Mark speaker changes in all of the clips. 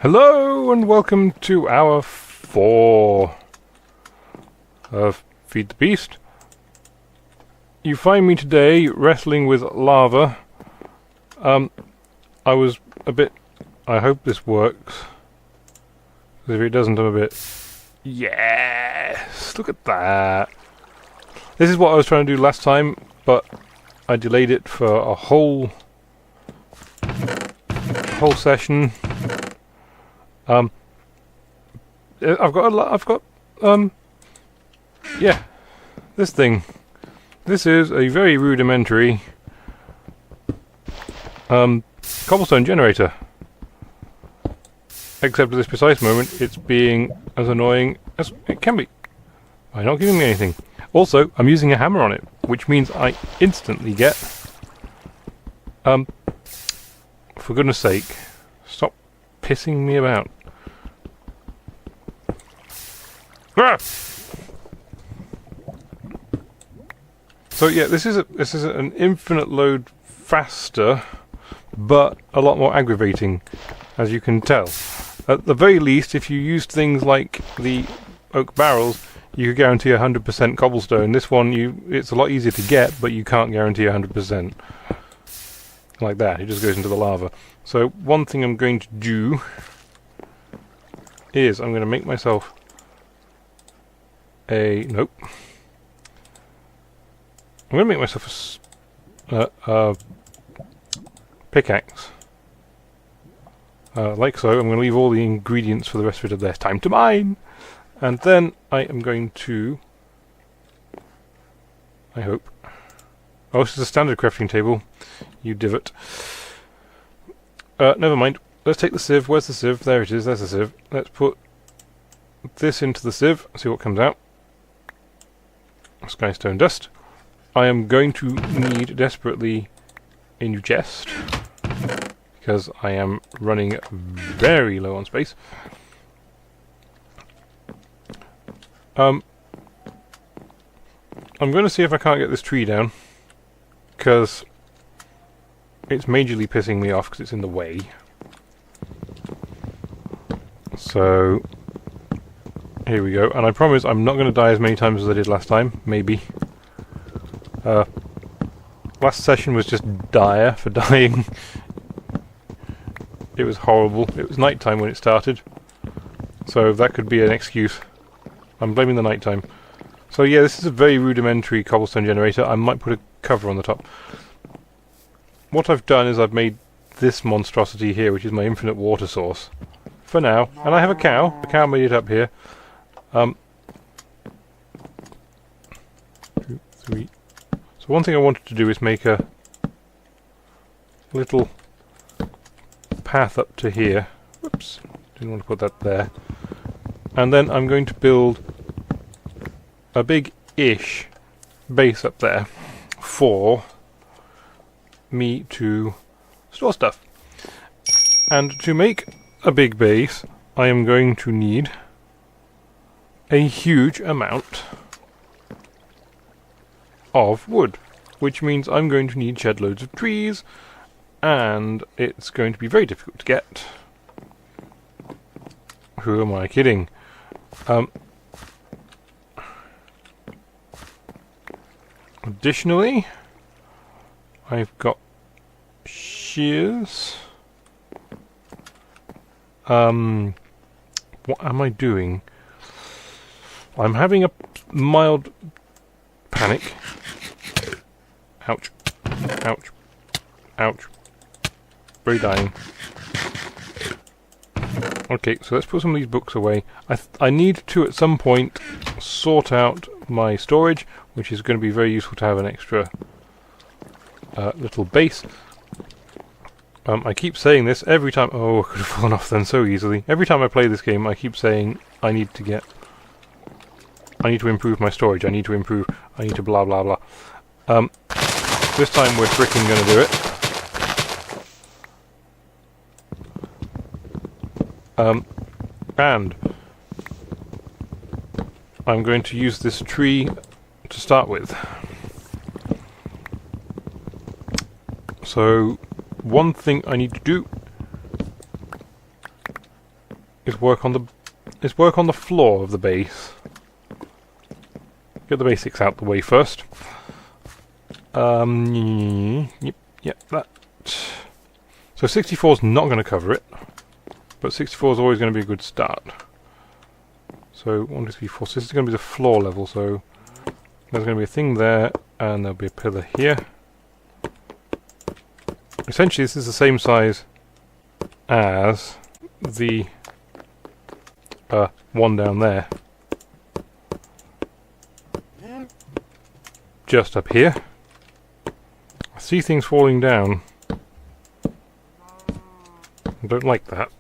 Speaker 1: Hello and welcome to hour 4 of Feed the Beast. You find me today wrestling with lava. I was a bit... I hope this works. Because if it doesn't, I'm a bit... Yes! Look at that! This is what I was trying to do last time, but I delayed it for a whole session. Yeah, this thing. This is a very rudimentary cobblestone generator. Except at this precise moment, it's being as annoying as it can be by not giving me anything. Also, I'm using a hammer on it, which means I instantly get... for goodness sake, stop pissing me about. Ah! So yeah, this is an infinite load faster, but a lot more aggravating, as you can tell. At the very least, if you used things like the oak barrels, you could guarantee 100% cobblestone. This one, it's a lot easier to get, but you can't guarantee 100%. Like that, it just goes into the lava. So one thing I'm going to do is I'm going to make myself nope. I'm going to make myself a pickaxe. Like so. I'm going to leave all the ingredients for the rest of it there. Time to mine! And then I am going to... I hope. Oh, this is a standard crafting table. You divot. Never mind. Let's take the sieve. Where's the sieve? There it is. There's the sieve. Let's put this into the sieve. See what comes out. Skystone dust. I am going to need desperately a new chest, because I am running very low on space. I'm going to see if I can't get this tree down, because it's majorly pissing me off because it's in the way. So here we go, and I promise I'm not going to die as many times as I did last time, maybe. Last session was just dire for dying. It was horrible. It was night time when it started, so that could be an excuse. I'm blaming the night time. So yeah, this is a very rudimentary cobblestone generator. I might put a cover on the top. What I've done is I've made this monstrosity here, which is my infinite water source. For now. And I have a cow. The cow made it up here. 2, 3. So one thing I wanted to do is make a little path up to here. Whoops. Didn't want to put that there. And then I'm going to build a big-ish base up there for me to store stuff. And to make a big base, I am going to need a huge amount of wood, which means I'm going to need shed loads of trees, and it's going to be very difficult to get. Who am I kidding? Additionally, I've got shears. What am I doing? I'm having a mild panic. Ouch. Ouch. Ouch. Very dying. Okay, so let's put some of these books away. I need to, at some point, sort out my storage, which is going to be very useful to have an extra little base. I keep saying this every time... Oh, I could have fallen off then so easily. Every time I play this game, I keep saying I need to improve my storage. I need to blah blah blah. This time we're freaking going to do it. And I'm going to use this tree to start with. So one thing I need to do is work on the floor of the base. Get the basics out the way first. Yep, that. So 64 is not going to cover it, but 64 is always going to be a good start. So 1, 2, 3, 4. So this is going to be the floor level. So there's going to be a thing there, and there'll be a pillar here. Essentially, this is the same size as the one down there. Just up here. I see things falling down. I don't like that.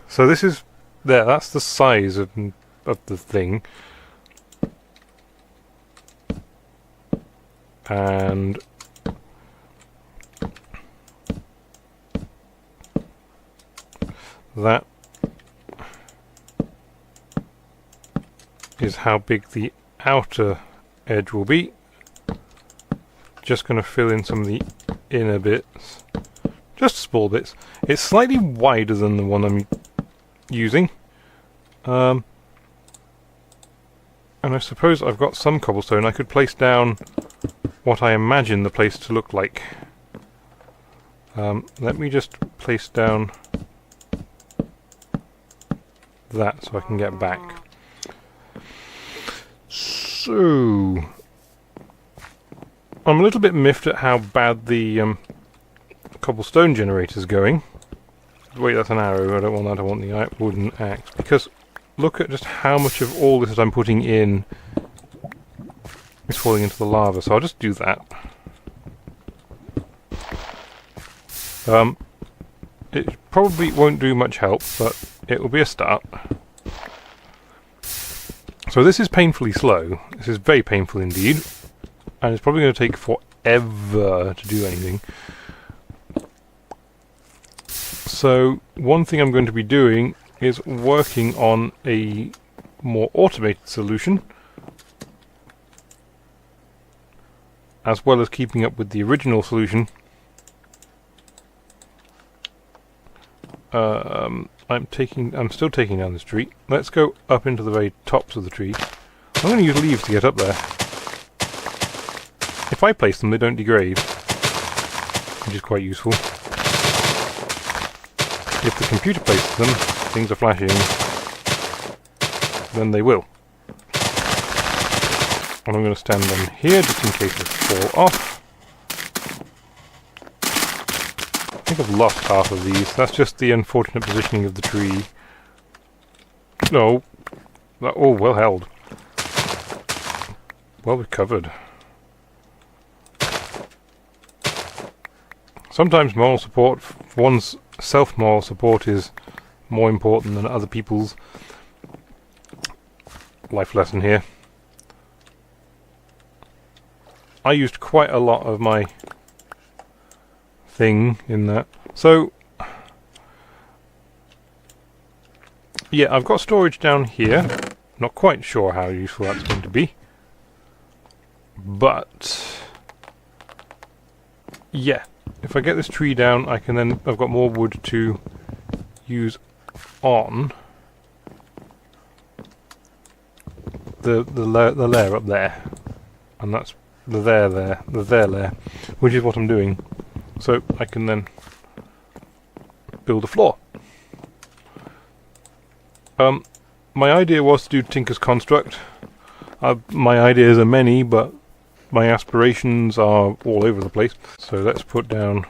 Speaker 1: So this is there. That's the size of the thing. And that is how big the outer edge will be. Just going to fill in some of the inner bits, just small bits. It's slightly wider than the one I'm using, and I suppose I've got some cobblestone. I could place down what I imagine the place to look like. Let me just place down that so I can get back. So I'm a little bit miffed at how bad the cobblestone generator's going. Wait, that's an arrow. I don't want that. I want the wooden axe. Because look at just how much of all this that I'm putting in is falling into the lava. So I'll just do that. It probably won't do much help, but it will be a start. So this is painfully slow. This is very painful indeed. And it's probably going to take forever to do anything. So one thing I'm going to be doing is working on a more automated solution, as well as keeping up with the original solution. I'm still taking down this tree. Let's go up into the very tops of the tree. I'm going to use leaves to get up there. If I place them, they don't degrade, which is quite useful. If the computer places them, things are flashing, then they will. And I'm going to stand them here just in case they fall off. I think I've lost half of these. That's just the unfortunate positioning of the tree. No. Oh, well held. Well recovered. Sometimes moral support, one's self-moral support is more important than other people's. Life lesson here. I used quite a lot of my thing in that. So, yeah, I've got storage down here. Not quite sure how useful that's going to be. But, yeah. If I get this tree down, I can then. I've got more wood to use on the layer up there, and that's the there layer, which is what I'm doing. So I can then build a floor. My idea was to do Tinker's Construct. My ideas are many, but my aspirations are all over the place. So let's put down...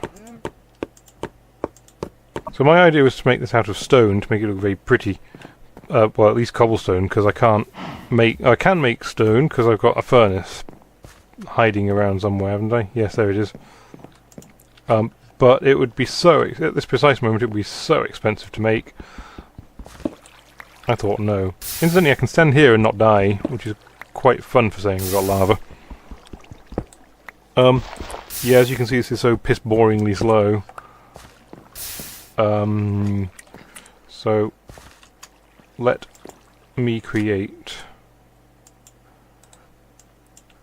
Speaker 1: So my idea was to make this out of stone, to make it look very pretty. Well, at least cobblestone, because I can make stone, because I've got a furnace hiding around somewhere, haven't I? Yes, there it is. But it would be so... At this precise moment, it would be so expensive to make. I thought, no. Incidentally, I can stand here and not die, which is quite fun for saying we've got lava. Yeah, as you can see, this is so piss-boringly slow. So, let me create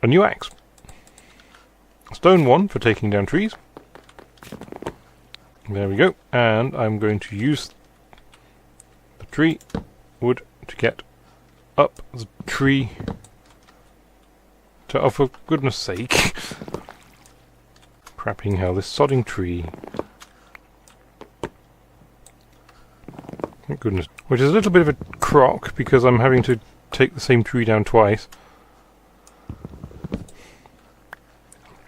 Speaker 1: a new axe. A stone one for taking down trees. There we go. And I'm going to use the tree, wood to get up the tree. Oh, for goodness sake. Crapping hell, this sodding tree. Thank goodness. Which is a little bit of a crock because I'm having to take the same tree down twice.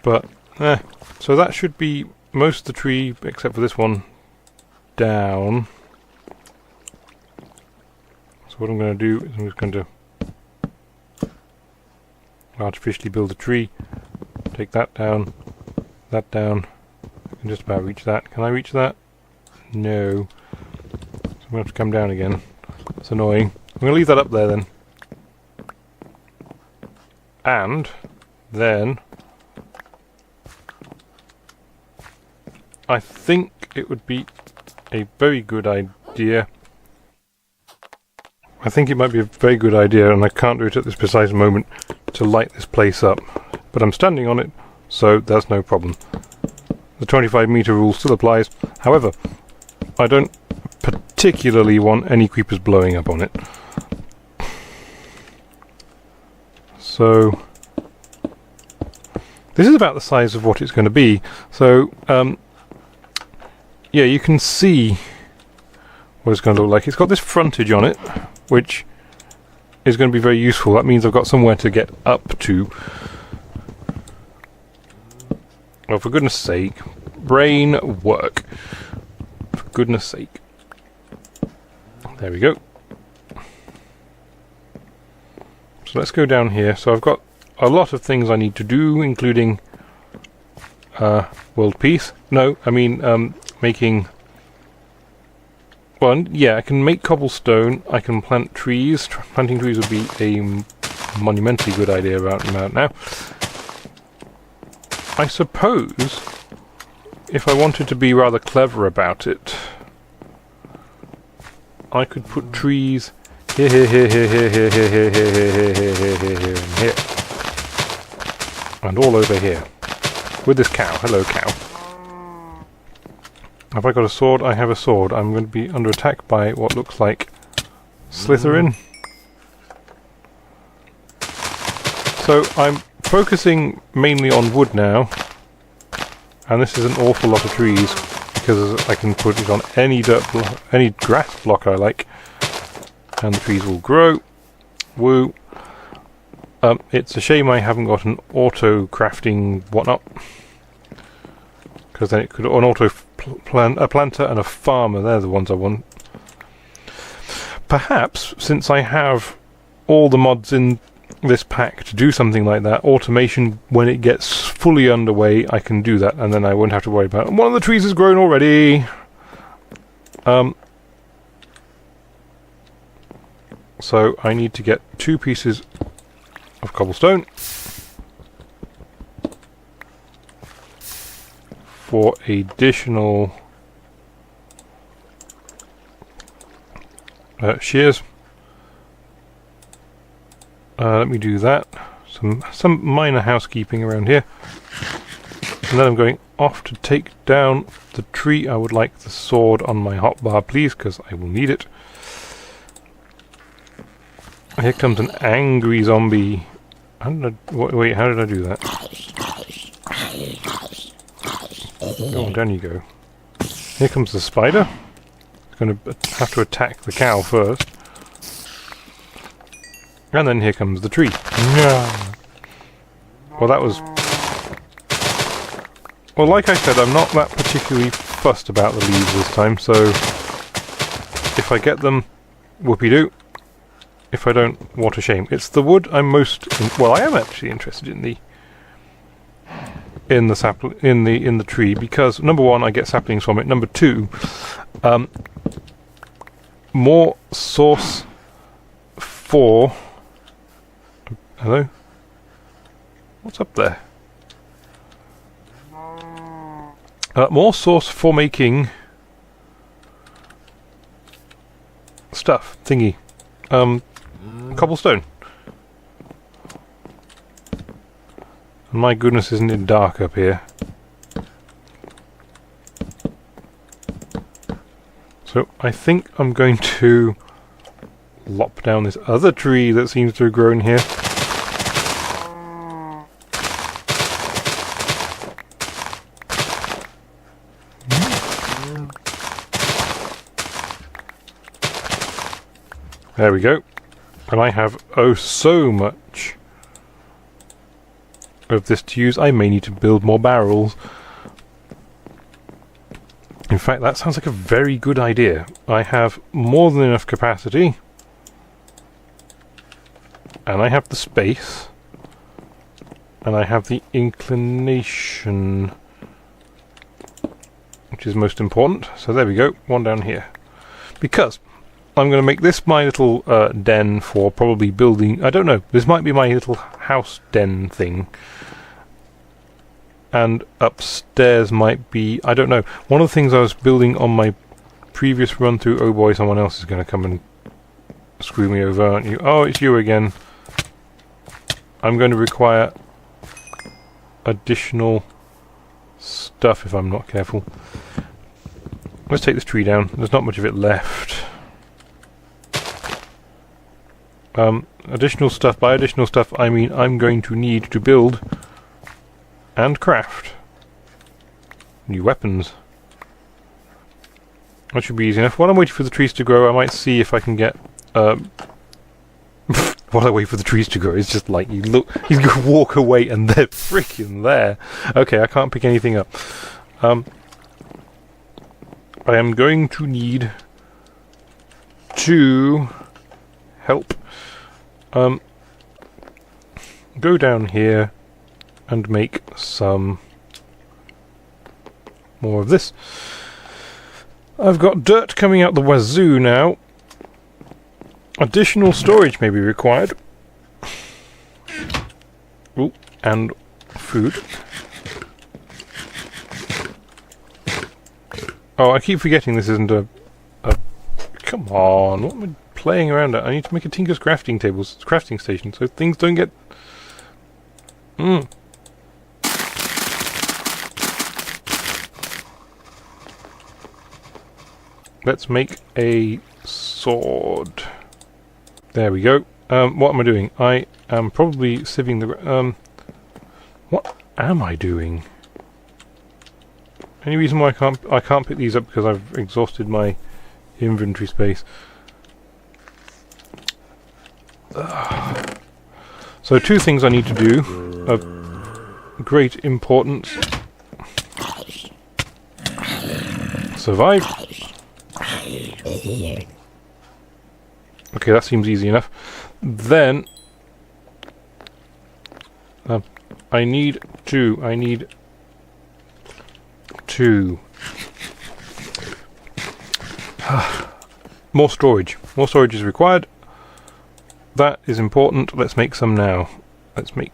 Speaker 1: But, so that should be most of the tree, except for this one, down. So what I'm going to do is I'm just going to artificially build a tree, take that down, I can just about reach that. Can I reach that? No. So I'm going to have to come down again. That's annoying. I'm going to leave that up there then. And then I think it would be a very good idea. I think it might be a very good idea, and I can't do it at this precise moment, to light this place up. But I'm standing on it, so that's no problem. The 25-meter rule still applies. However, I don't particularly want any creepers blowing up on it. So this is about the size of what it's going to be. So yeah, you can see what it's going to look like. It's got this frontage on it, which is going to be very useful. That means I've got somewhere to get up to. Oh, for goodness sake. Brain work. For goodness sake. There we go. So let's go down here. So I've got a lot of things I need to do, including world peace. No, I mean making... Well, yeah, I can make cobblestone. I can plant trees. Planting trees would be a monumentally good idea about now. I suppose, if I wanted to be rather clever about it, I could put trees here, and here, and all over here. With this cow. Hello, cow. Have I got a sword? I have a sword. I'm going to be under attack by what looks like Slytherin. So I'm focusing mainly on wood now, and this is an awful lot of trees because I can put it on any any grass block I like, and the trees will grow. Woo! It's a shame I haven't got an auto crafting whatnot, because then it could an auto a planter and a farmer. They're the ones I want. Perhaps, since I have all the mods in this pack to do something like that, automation, when it gets fully underway, I can do that, and then I won't have to worry about it. One of the trees has grown already. So I need to get 2 pieces of cobblestone for additional shears. Let me do that. Some minor housekeeping around here. And then I'm going off to take down the tree. I would like the sword on my hotbar, please, because I will need it. Here comes an angry zombie. Wait, how did I do that? Oh, down you go. Here comes the spider. It's going to have to attack the cow first. And then here comes the tree. Well, that was... Well, like I said, I'm not that particularly fussed about the leaves this time, so... If I get them, whoopee-doo. If I don't, what a shame. It's the wood I'm most... well, I am actually interested in the... in the tree, because, number one, I get saplings from it. Number two, more source for... Hello? What's up there? More source for making stuff, thingy. Cobblestone. My goodness, isn't it dark up here? So I think I'm going to lop down this other tree that seems to have grown here. There we go. And I have oh so much of this to use. I may need to build more barrels. In fact, that sounds like a very good idea. I have more than enough capacity. And I have the space. And I have the inclination, which is most important. So there we go, one down here. Because I'm going to make this my little den for probably building... I don't know, this might be my little house den thing. And upstairs might be... I don't know. One of the things I was building on my previous run through... Oh boy, someone else is going to come and screw me over, aren't you? Oh, it's you again. I'm going to require additional stuff if I'm not careful. Let's take this tree down. There's not much of it left. Additional stuff. By additional stuff, I mean I'm going to need to build and craft new weapons. That should be easy enough. While I'm waiting for the trees to grow, I might see if I can get... while I wait for the trees to grow, it's just like you look, you can walk away and they're freaking there. Okay, I can't pick anything up. I am going to need to help go down here and make some more of this. I've got dirt coming out the wazoo now. Additional storage may be required. Ooh, and food. Oh, I keep forgetting this isn't a... Come on, what am I playing around at? I need to make a Tinker's crafting station so things don't get... Let's make a sword. There we go. What am I doing? I am probably sieving the... what am I doing? Any reason why I can't pick these up because I've exhausted my inventory space. So two things I need to do of great importance. Survive. Okay, that seems easy enough. Then I need two. More storage. More storage is required. That is important. Let's make some now. Let's make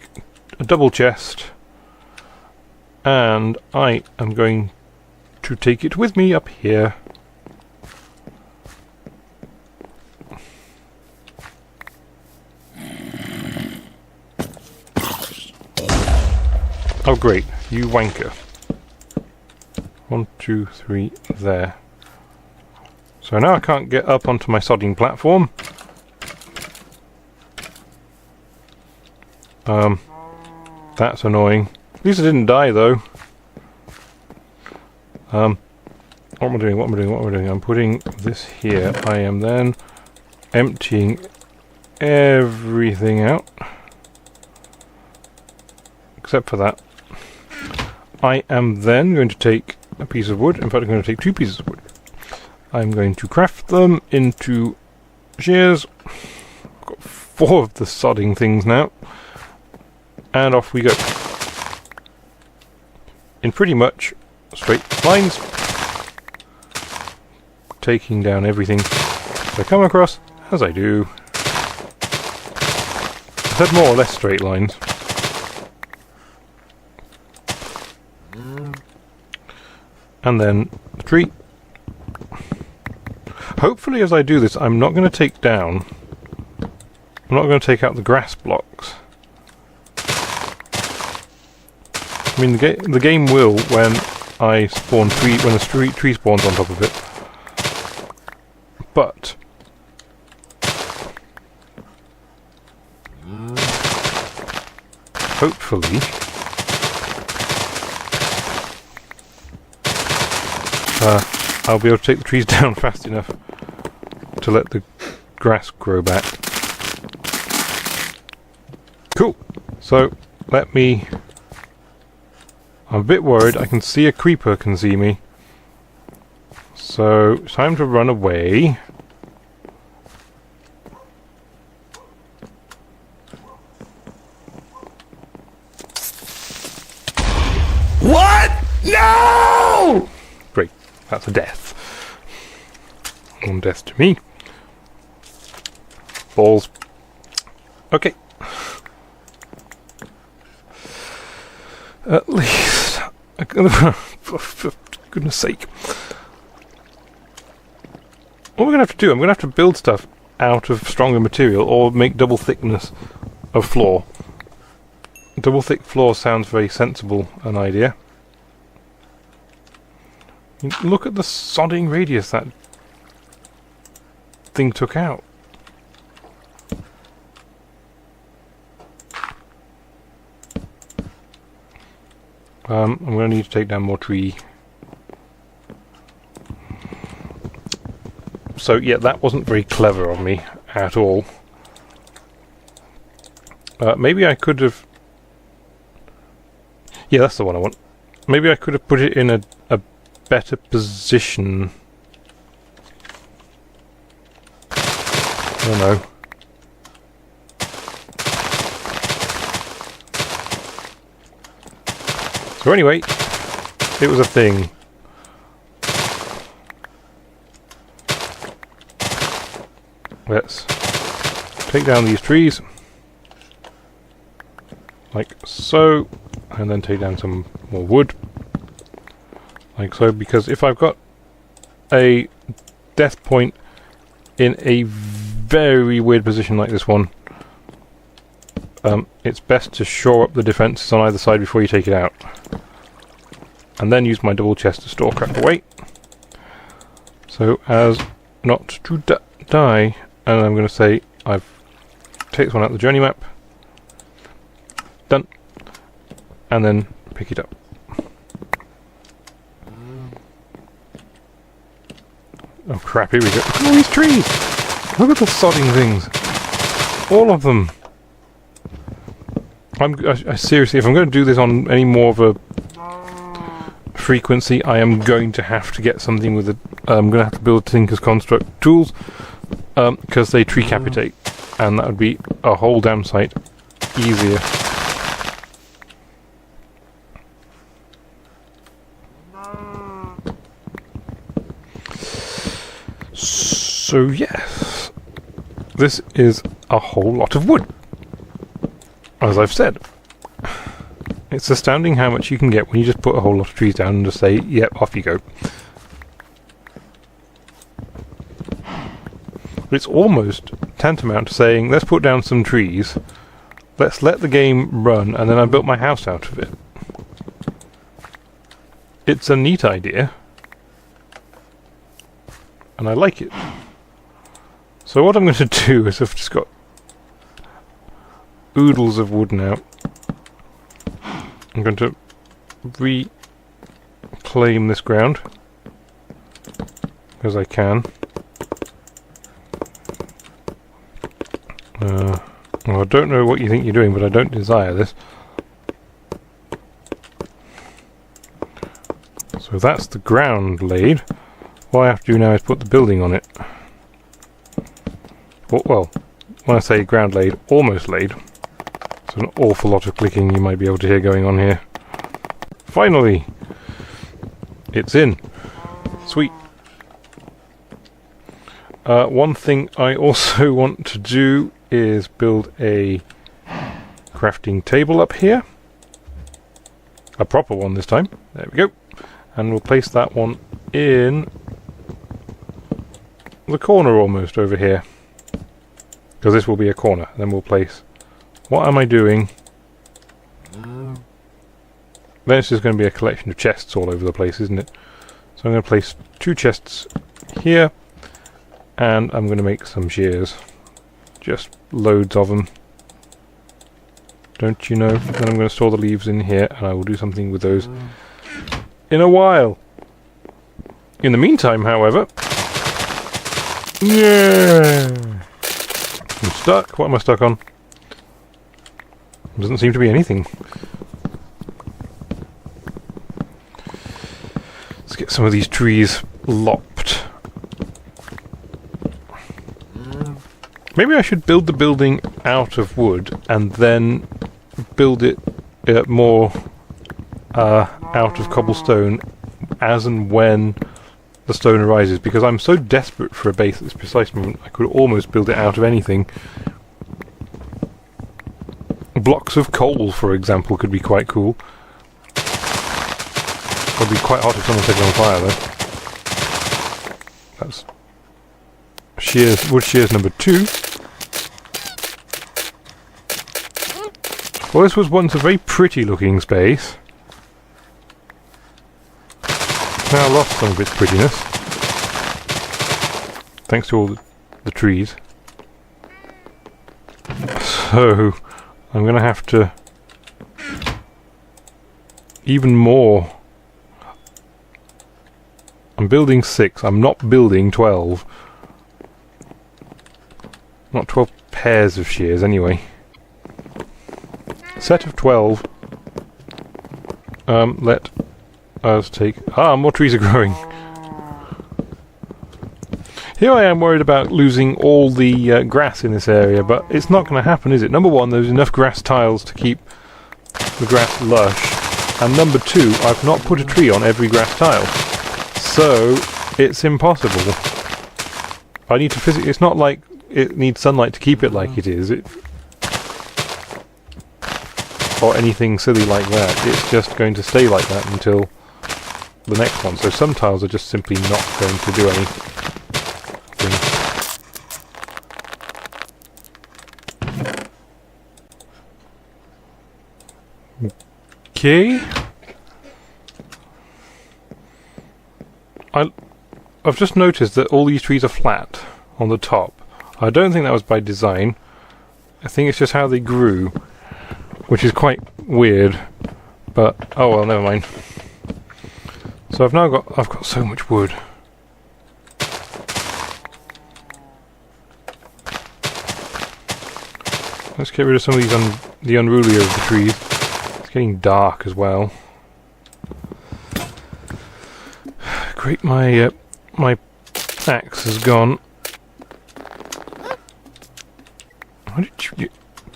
Speaker 1: a double chest. And I am going to take it with me up here. Oh great, you wanker. 1, 2, 3, there. So now I can't get up onto my sodding platform. That's annoying. At least I didn't die though. What am I doing? I'm putting this here. I am then emptying everything out. Except for that. I am then going to take a piece of wood. In fact, I'm going to take 2 pieces of wood. I'm going to craft them into shears. I've got 4 of the sodding things now. And off we go. In pretty much straight lines. Taking down everything I come across, as I do. I said more or less straight lines. And then the tree. Hopefully as I do this I'm not going to take down... I'm not going to take out the grass blocks. I mean the game will when I spawn when a tree spawns on top of it. But hopefully, I'll be able to take the trees down fast enough to let the grass grow back. Cool. So, I'm a bit worried. I can see a creeper can see me. So, it's time to run away.
Speaker 2: What? No!
Speaker 1: Great. That's a death. One death to me. Balls. Okay. At least... for goodness sake. What we're going to have to do, I'm going to have to build stuff out of stronger material or make double thickness of floor. Double thick floor sounds very sensible an idea. Look at the sodding radius that thing took out. I'm going to need to take down more tree. So yeah, that wasn't very clever of me at all. Maybe I could have... Yeah, that's the one I want. Maybe I could have put it in a better position. I don't know. So anyway, it was a thing. Let's take down these trees. Like so. And then take down some more wood. Like so, because if I've got a death point in a very weird position like this one, it's best to shore up the defences on either side before you take it out. And then use my double chest to store crap away. So as not to die, and I'm going to say I've take this one out of the journey map. Done. And then pick it up. Oh crap, here we go. Look at all these trees! Look at the sodding things! All of them! I seriously, if I'm going to do this on any more of a frequency, I am going to have to get something with a... I'm going to have to build Tinker's Construct tools, because they tree capitate, and that would be a whole damn sight easier. So yes, this is a whole lot of wood. As I've said, it's astounding how much you can get when you just put a whole lot of trees down and just say, yep, off you go. But it's almost tantamount to saying, let's put down some trees, let's let the game run, and then I built my house out of it. It's a neat idea, and I like it. So what I'm going to do is I've just got oodles of wood now. I'm going to reclaim this ground as I can. Well, I don't know what you think you're doing, but I don't desire this. So that's the ground laid. What I have to do now is put the building on it. Well, when I say ground laid, almost laid. So an awful lot of clicking you might be able to hear going on here. Finally! It's in. Sweet. One thing I also want to do is build a crafting table up here. A proper one this time. There we go. And we'll place that one in the corner almost over here. Because this will be a corner. Then we'll place... What am I doing? Then it's just going to be a collection of chests all over the place, isn't it? So I'm going to place 2 chests here. And I'm going to make some shears. Just loads of them. Don't you know? Then I'm going to store the leaves in here, and I will do something with those in a while. In the meantime, however... Yeah! I'm stuck. What am I stuck on? Doesn't seem to be anything. Let's get some of these trees lopped. Maybe I should build the building out of wood and then build it more out of cobblestone as and when the stone arises, because I'm so desperate for a base at this precise moment I could almost build it out of anything. Blocks of coal, for example, could be quite cool. Would be quite hot if someone set it on fire, though. That's wood shears number 2. Well, this was once a very pretty looking space. Now lost some of its prettiness. Thanks to all the trees. So, I'm going to have to... even more... I'm building 6, I'm not building 12. Not 12 pairs of shears, anyway. Set of 12. Let us take... more trees are growing. Here I am worried about losing all the grass in this area, but it's not going to happen, is it? Number 1, there's enough grass tiles to keep the grass lush. And number 2, I've not put a tree on every grass tile. So, it's impossible. I need to physically... It's not like it needs sunlight to keep it like it is. Or anything silly like that. It's just going to stay like that until the next one. So some tiles are just simply not going to do anything. Okay. I've just noticed that all these trees are flat on the top. I don't think that was by design. I think it's just how they grew, which is quite weird. But oh well, never mind. So I've got so much wood. Let's get rid of some of these the unrulier of the trees. It's getting dark as well. Great, my axe is gone. How did you...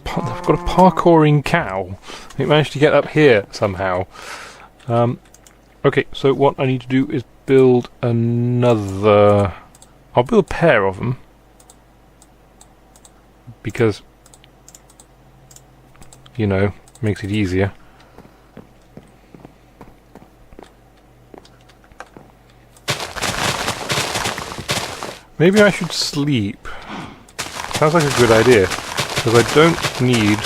Speaker 1: I've got a parkouring cow. It managed to get up here somehow. Okay, so what I need to do is build another... I'll build a pair of them. Because, you know, makes it easier. Maybe I should sleep. Sounds like a good idea. Because I don't need...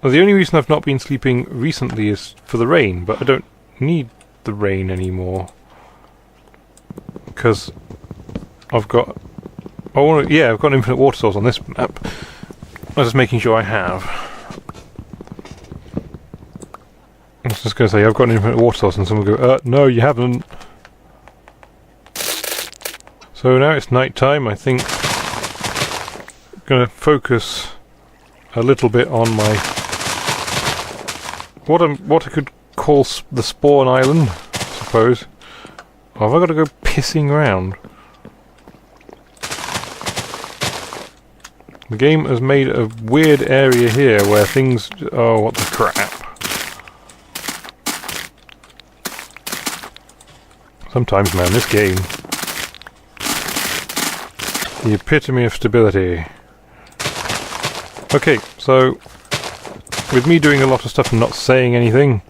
Speaker 1: Well, the only reason I've not been sleeping recently is for the rain, but I don't need the rain anymore. Because I've got... I've got an infinite water source on this map. I was just making sure I have. I was just going to say, I've got an infinite water source, and someone will go, no, you haven't. So now it's night time. I think I'm going to focus a little bit on my what I could call the spawn island, I suppose. Or have I got to go pissing around? The game has made a weird area here where things... Oh, what the crap. Sometimes, man, this game... The epitome of stability. Okay, so with me doing a lot of stuff and not saying anything,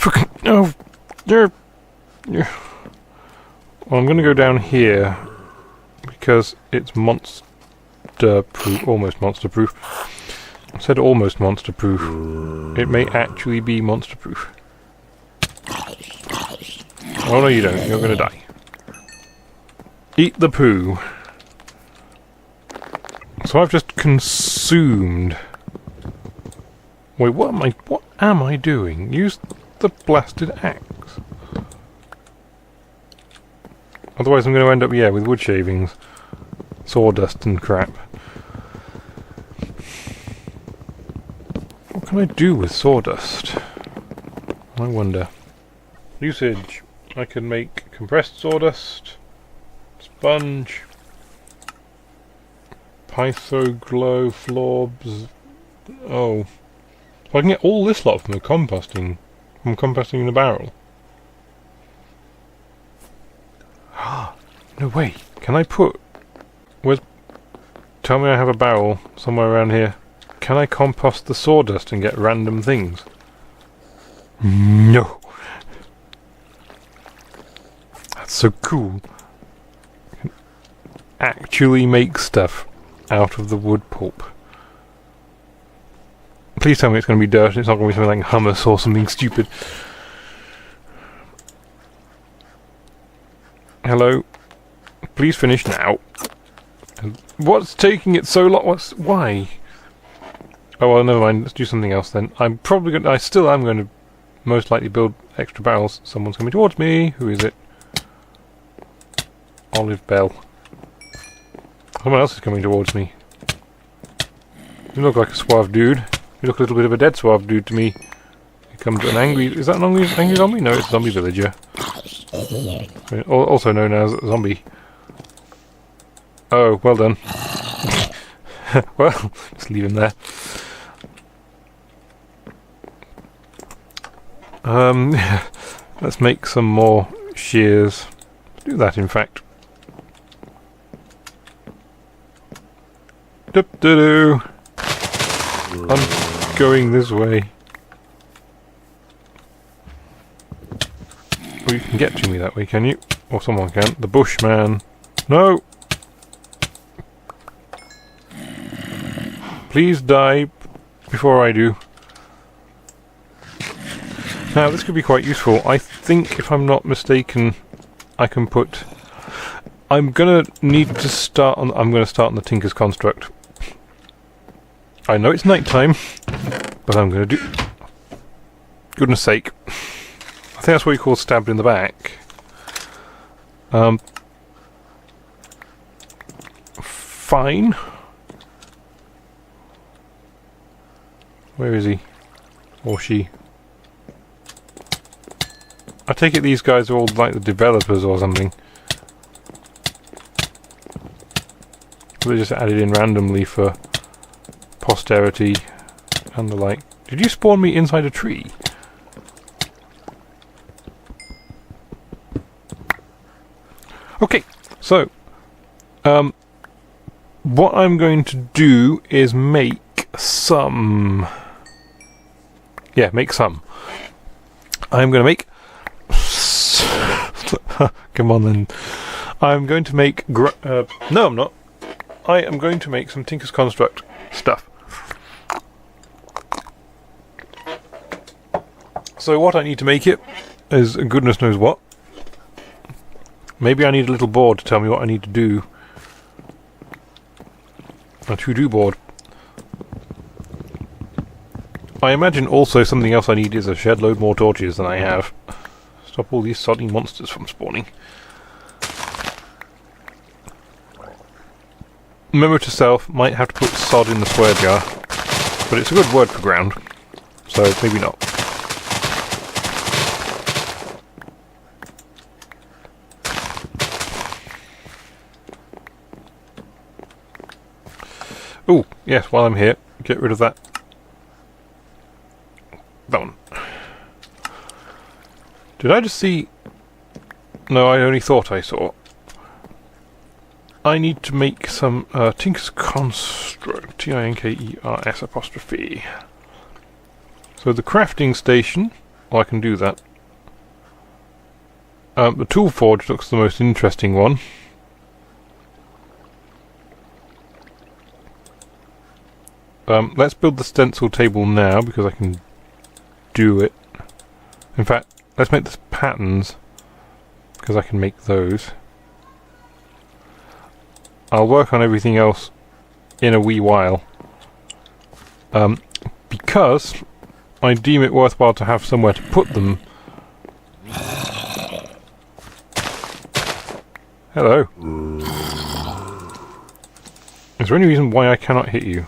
Speaker 1: well, I'm going to go down here because it's monster-proof, almost monster-proof. I said almost monster-proof. It may actually be monster-proof. Oh no, you don't. You're going to die. Eat the poo. So I've just consumed... Wait, what am I doing? Use the blasted axe. Otherwise I'm going to end up, yeah, with wood shavings. Sawdust and crap. What can I do with sawdust? I wonder. Usage. I can make compressed sawdust, sponge, pythoglow florbs. Oh. So I can get all this lot from the composting. From composting in a barrel. No way. Can I put... Tell me I have a barrel somewhere around here. Can I compost the sawdust and get random things? No. That's so cool. I can actually make stuff out of the wood pulp. Please tell me it's going to be dirt and it's not going to be something like hummus or something stupid. Hello? Please finish now. What's taking it so long? Why? Oh well, never mind. Let's do something else then. I still am going to most likely build extra barrels. Someone's coming towards me. Who is it? Olive Bell. Someone else is coming towards me. You look like a suave dude. You look a little bit of a dead suave dude to me. Here comes an angry... Is that an angry zombie? No, it's a zombie villager. Also known as a zombie. Oh, well done. Well, just leave him there. Let's make some more shears. Do that, in fact. Doop-doo-doo. I'm going this way. Oh, you can get to me that way, can you? Or someone can. The Bushman. No! Please die before I do. Now, this could be quite useful. I think, if I'm not mistaken, I can put... I'm gonna start on the Tinker's Construct. I know it's night time, but I'm gonna do... Goodness sake. I think that's what you call stabbed in the back. Fine. Where is he? Or she? I take it these guys are all like the developers or something. They just added in randomly for posterity and the like. Did you spawn me inside a tree? Okay, so what I'm going to do is make some... Yeah, make some. I'm going to make... Come on then. I'm going to make... no, I'm not. I am going to make some Tinker's Construct stuff. So what I need to make it is goodness knows what. Maybe I need a little board to tell me what I need to do. A to-do board. I imagine also something else I need is a shed load more torches than I have. Stop all these soddy monsters from spawning. Memo to self, might have to put sod in the swear jar. But it's a good word for ground. So maybe not. Oh, yes, while I'm here, get rid of that. That one. Did I just see... No, I only thought I saw. I need to make some Tinker's Construct. Tinkers apostrophe. So the crafting station... Well, I can do that. The tool forge looks the most interesting one. Let's build the stencil table now, because I can do it. In fact, let's make the patterns, because I can make those. I'll work on everything else in a wee while. Because I deem it worthwhile to have somewhere to put them. Hello. Is there any reason why I cannot hit you?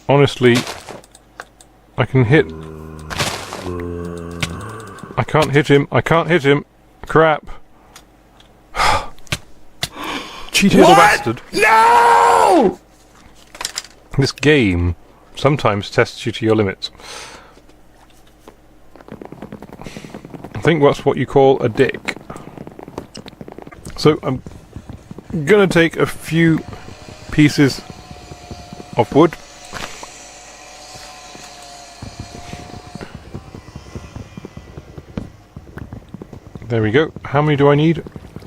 Speaker 1: Honestly, I can hit... I can't hit him. I can't hit him. Crap. Cheated little bastard.
Speaker 2: No!
Speaker 1: This game sometimes tests you to your limits. I think that's what you call a dick. So I'm gonna take a few pieces of wood. There we go. How many do I need?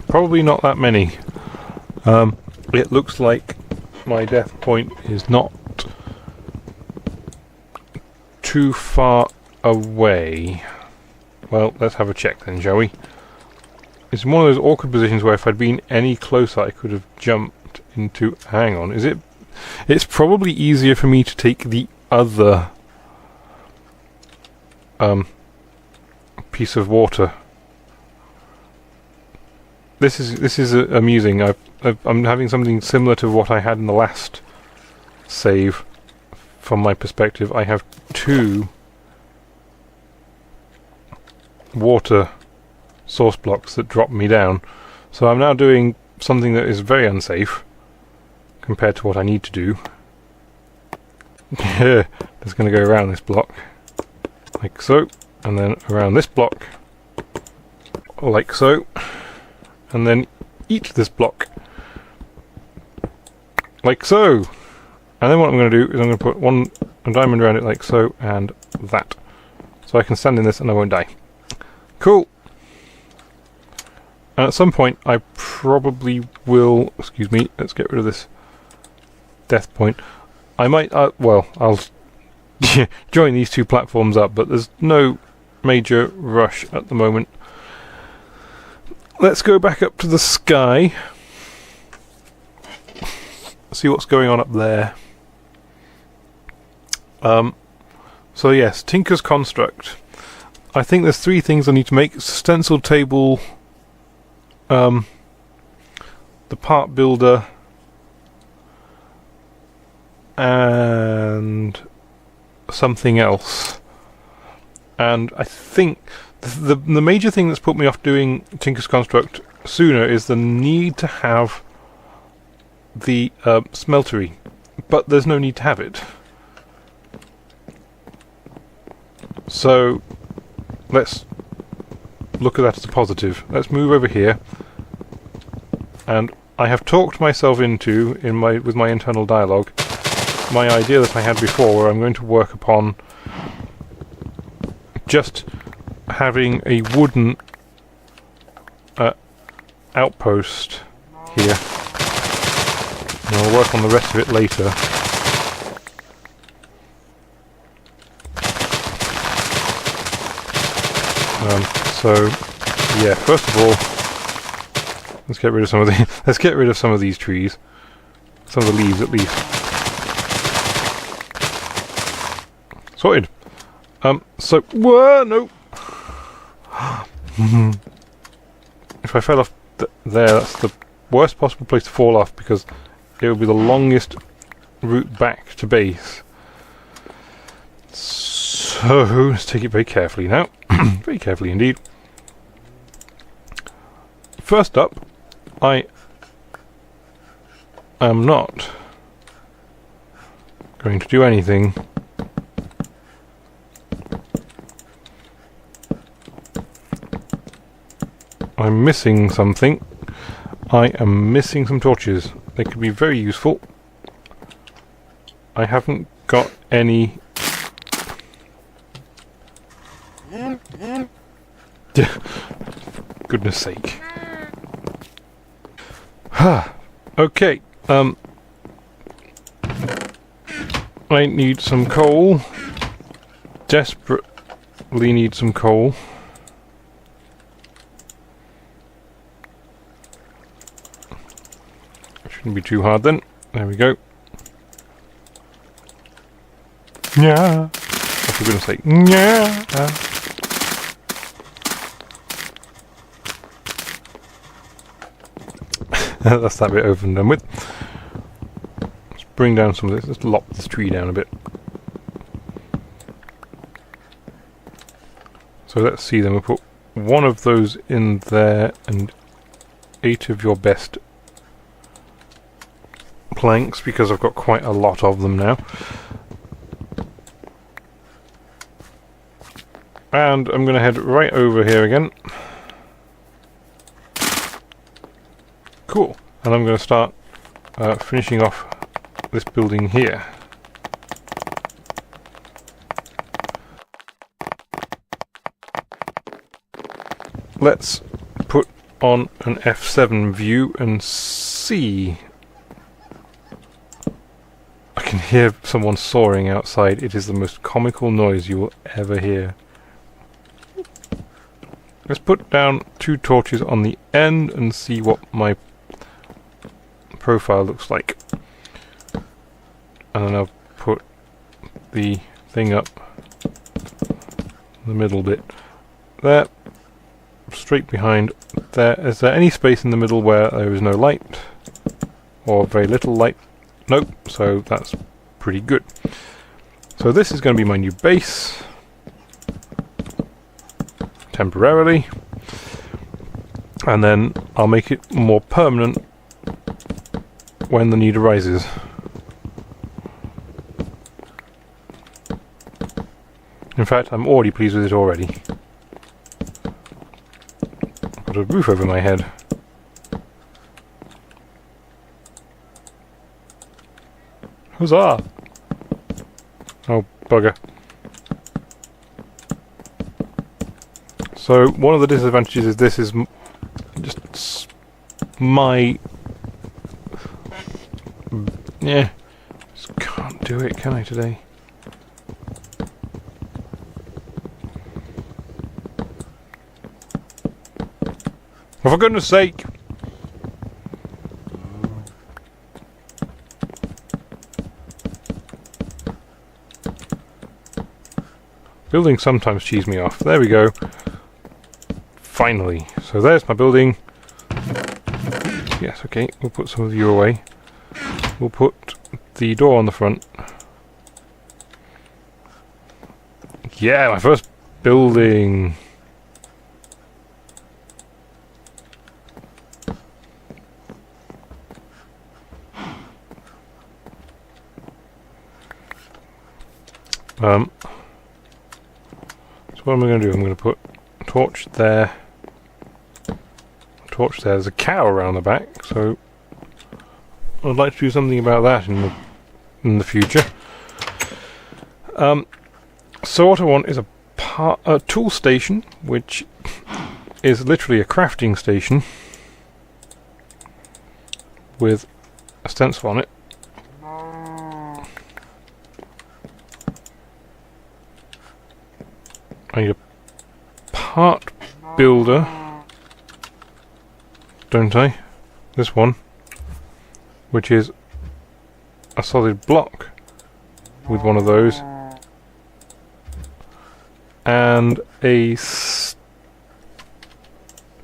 Speaker 1: Probably not that many. It looks like my death point is not too far away. Well, let's have a check then, shall we? It's one of those awkward positions where if I'd been any closer I could have jumped into... Hang on, is it... It's probably easier for me to take the other piece of water. This is amusing. I'm having something similar to what I had in the last save. From my perspective, I have 2 water source blocks that drop me down. So I'm now doing something that is very unsafe compared to what I need to do. Just going to go around this block like so, and then around this block like so. And then eat this block. Like so. And then what I'm going to do is I'm going to put a diamond around it like so, and that. So I can stand in this and I won't die. Cool. And at some point I probably will... Excuse me, let's get rid of this death point. I might... well, I'll join these 2 platforms up, but there's no major rush at the moment. Let's go back up to the sky. See what's going on up there. So yes, Tinker's Construct. I think there's 3 things I need to make. Stencil table, the part builder, and something else. And I think the major thing that's put me off doing Tinker's Construct sooner is the need to have the smeltery, but there's no need to have it. So let's look at that as a positive. Let's move over here, and I have talked myself into with my internal dialogue my idea that I had before, where I'm going to work upon just having a wooden outpost here. And I'll work on the rest of it later. So yeah, first of all, let's get rid of some of these trees, some of the leaves at least. Sorted. So whoa, no. If I fell off there, that's the worst possible place to fall off, because it will be the longest route back to base. So let's take it very carefully now. Very carefully indeed. First up, I am not going to do anything I'm missing something. I am missing some torches. They could be very useful. I haven't got any... Goodness sake. Okay. I need some coal. desperately need some coal. Shouldn't be too hard then. There we go. Yeah. I was going to say yeah. That's that bit over and done with. Let's bring down some of this. Let's lop this tree down a bit. So let's see then. We'll put one of those in there and 8 of your best planks, because I've got quite a lot of them now. And I'm going to head right over here again. Cool. And I'm going to start finishing off this building here. Let's put on an F7 view and see. I can hear someone sawing outside. It is the most comical noise you will ever hear. Let's put down 2 torches on the end and see what my profile looks like. And then I'll put the thing up the middle bit there. Straight behind there. Is there any space in the middle where there is no light? Or very little light? Nope, so that's pretty good. So this is going to be my new base. Temporarily. And then I'll make it more permanent when the need arises. In fact, I'm already pleased with it already. Got a roof over my head. Huzzah! Oh, bugger. So, one of the disadvantages is this is just my... Yeah, just can't do it, can I, today? Oh, for goodness sake! Buildings sometimes cheese me off. There we go. Finally. So there's my building. Yes, okay. We'll put some of you away. We'll put the door on the front. Yeah, my first building. So what am I going to do? I'm going to put a torch there. Torch there. There's a cow around the back, so I'd like to do something about that in the future. So what I want is a tool station, which is literally a crafting station with a stencil on it. I need a part builder, don't I? This one, which is a solid block with one of those, and a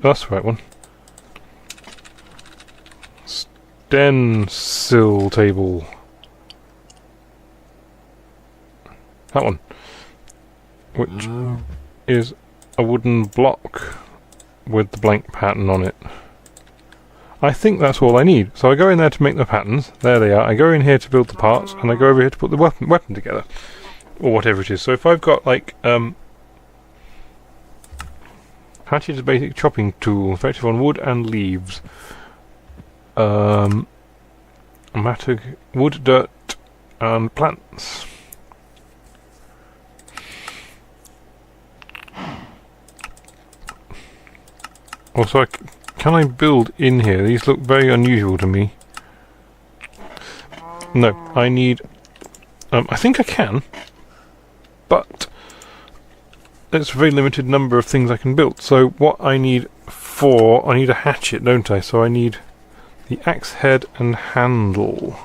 Speaker 1: that's the right one. Stencil table. That one. Which is a wooden block with the blank pattern on it. I think that's all I need. So I go in there to make the patterns. There they are. I go in here to build the parts, and I go over here to put the weapon together. Or whatever it is. So if I've got like hatchet is a basic chopping tool, effective on wood and leaves. Mattock, wood, dirt, and plants. Also, can I build in here? These look very unusual to me. No, I need... I think I can, but it's a very limited number of things I can build. So what I need I need a hatchet, don't I? So I need the axe head and handle.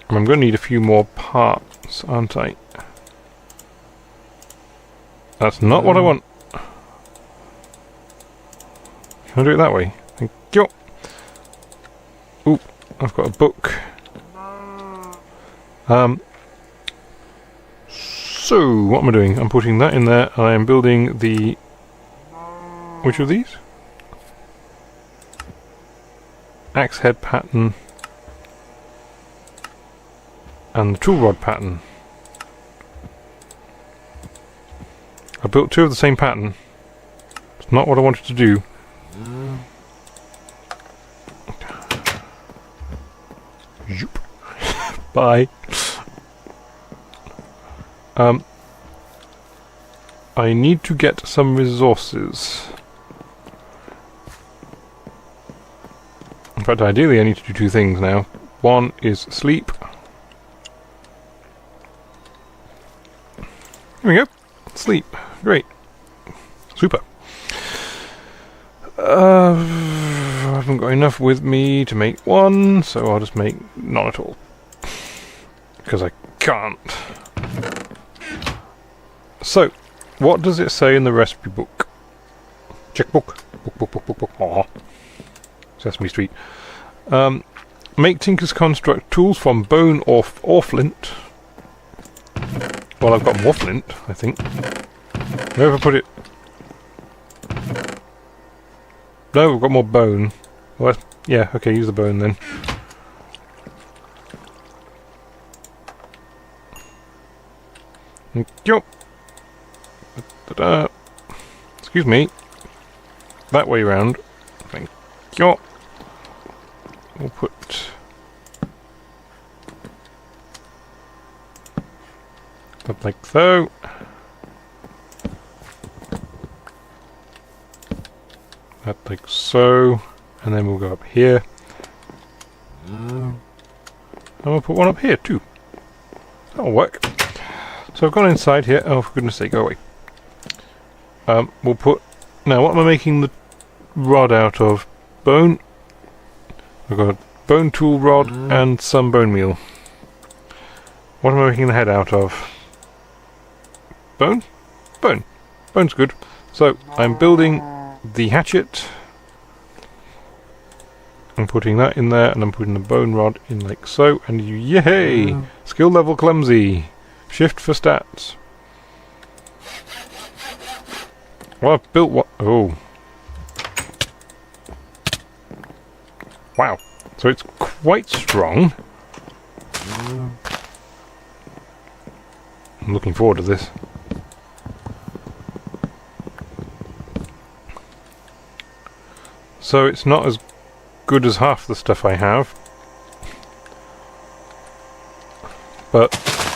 Speaker 1: And I'm going to need a few more parts, aren't I? That's not what I want. Can I do it that way? Thank you. Ooh, I've got a book. So, what am I doing? I'm putting that in there, and I am building the... Which of these? Axe head pattern. And the tool rod pattern. I built two of the same pattern. It's not what I wanted to do. Zoop. Bye. I need to get some resources. In fact, ideally I need to do two things now. One is sleep. Here we go. Sleep. Great. Super. I haven't got enough with me to make one, so I'll just make none at all. Because I can't. So, what does it say in the recipe book? Checkbook. Book. Aww. Sesame Street. Make Tinker's Construct tools from bone or flint. Well, I've got more flint, I think. Where have I put it? No, we've got more bone. Well, yeah, okay, use the bone then. Thank you. Da-da. Excuse me. That way round. Thank you. We'll put... that like so. That like so. And then we'll go up here. And we'll put one up here too. That'll work. So I've gone inside here. Oh, for goodness sake, go away. We'll put... Now, what am I making the rod out of? Bone. I've got a bone tool rod and some bone meal. What am I making the head out of? Bone? Bone. Bone's good. So, I'm building the hatchet. I'm putting that in there, and I'm putting the bone rod in like so, and yay! Skill level clumsy. Shift for stats. Well, I've built what? Oh. Wow. So it's quite strong. I'm looking forward to this. So it's not as good as half the stuff I have. But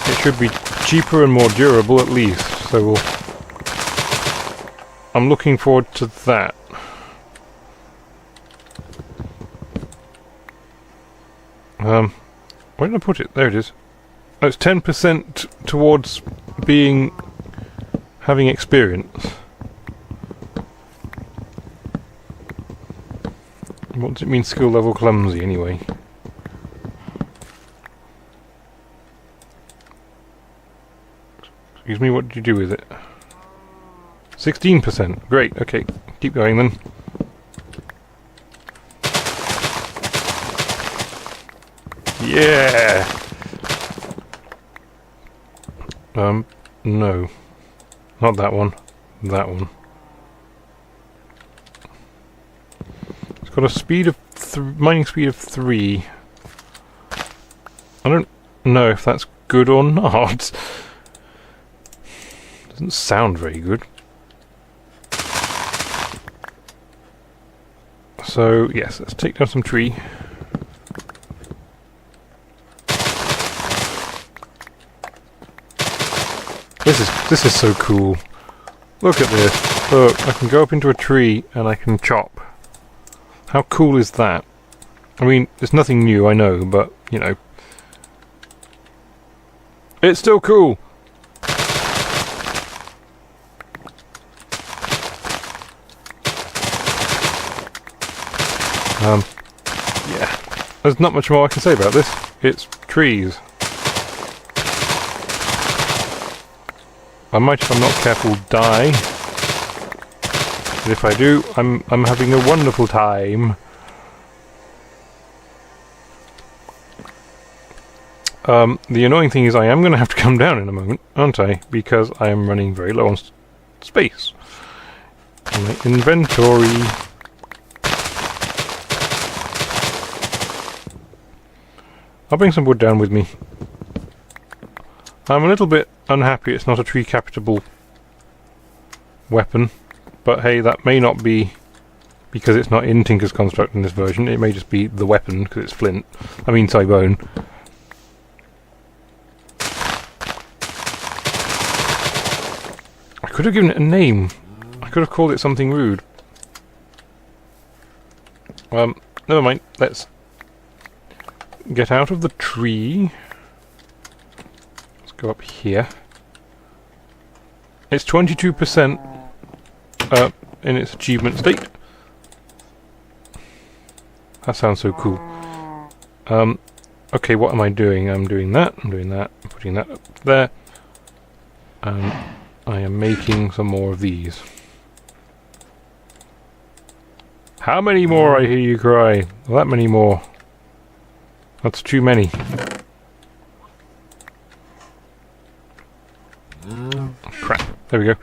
Speaker 1: it should be cheaper and more durable at least. So I'm looking forward to that. Where did I put it? There it is. Oh, it's 10% towards having experience. What does it mean skill level clumsy anyway? Excuse me, what did you do with it? 16%. Great, okay. Keep going then. Yeah! No. Not that one. That one. It's got a speed of mining speed of 3. I don't know if that's good or not. Doesn't sound very good. So, yes, let's take down some tree. This is so cool. Look at this. Look, I can go up into a tree and I can chop. How cool is that? I mean, it's nothing new, I know, but, you know. It's still cool! Yeah, there's not much more I can say about this. It's trees. I might, if I'm not careful, die. But if I do, I'm having a wonderful time. The annoying thing is I am going to have to come down in a moment, aren't I? Because I am running very low on space. In my inventory. I'll bring some wood down with me. I'm a little bit unhappy it's not a tree capturable weapon, but hey, that may not be because it's not in Tinker's Construct in this version. It may just be the weapon because it's flint. I mean, bone. I could have given it a name. I could have called it something rude. Never mind. Let's get out of the tree. Let's go up here. It's 22% in its achievement state. That sounds so cool. Okay, what am I doing? I'm doing that, I'm putting that up there. And I am making some more of these. How many more, I hear you cry? Well, that many more. That's too many. Crap. There we go.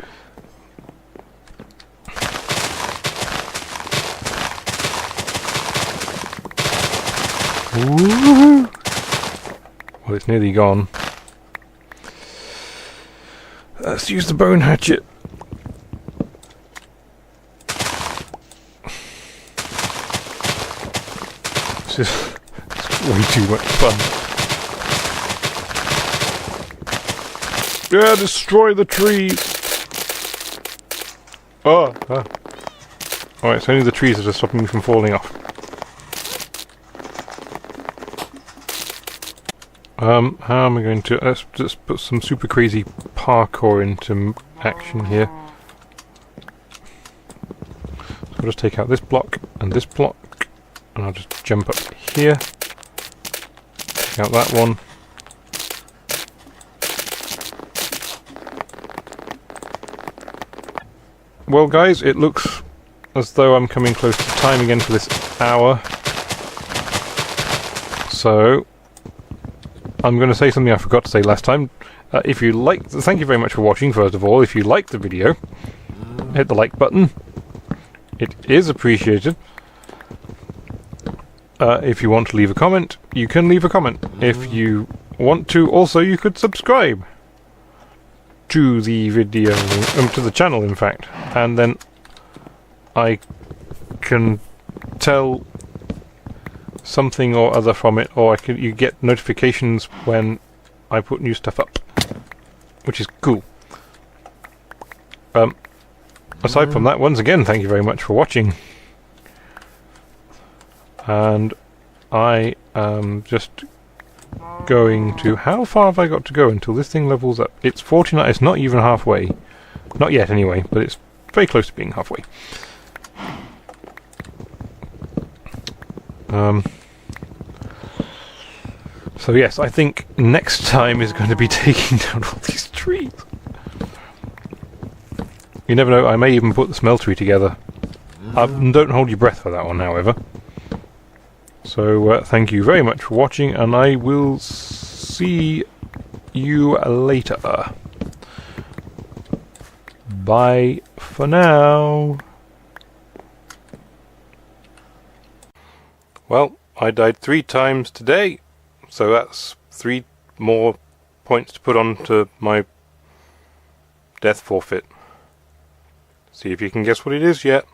Speaker 1: Ooh. Well, it's nearly gone. Let's use the bone hatchet. This is way too much fun. Yeah, destroy the trees! Oh! Alright, it's only the trees that are stopping me from falling off. How am I going to... Let's just put some super crazy parkour into action here. So I'll just take out this block, and I'll just jump up here. Take out that one. Well guys, it looks as though I'm coming close to time again for this hour. So, I'm going to say something I forgot to say last time. If you liked... Thank you very much for watching, first of all. If you liked the video, hit the like button. It is appreciated. If you want to leave a comment, you can leave a comment. If you want to, also, you could subscribe to the video, to the channel, in fact. And then I can tell something or other from it, or you get notifications when I put new stuff up, which is cool. Aside from that, once again, thank you very much for watching. And I am just going to... How far have I got to go until this thing levels up? It's 49, it's not even halfway. Not yet, anyway, but it's very close to being halfway. So yes, I think next time is going to be taking down all these trees. You never know, I may even put the smeltery together. Don't hold your breath for that one, however. So thank you very much for watching, and I will see you later. Bye for now. Well, I died 3 times today, so that's 3 more points to put on to my death forfeit. See if you can guess what it is yet.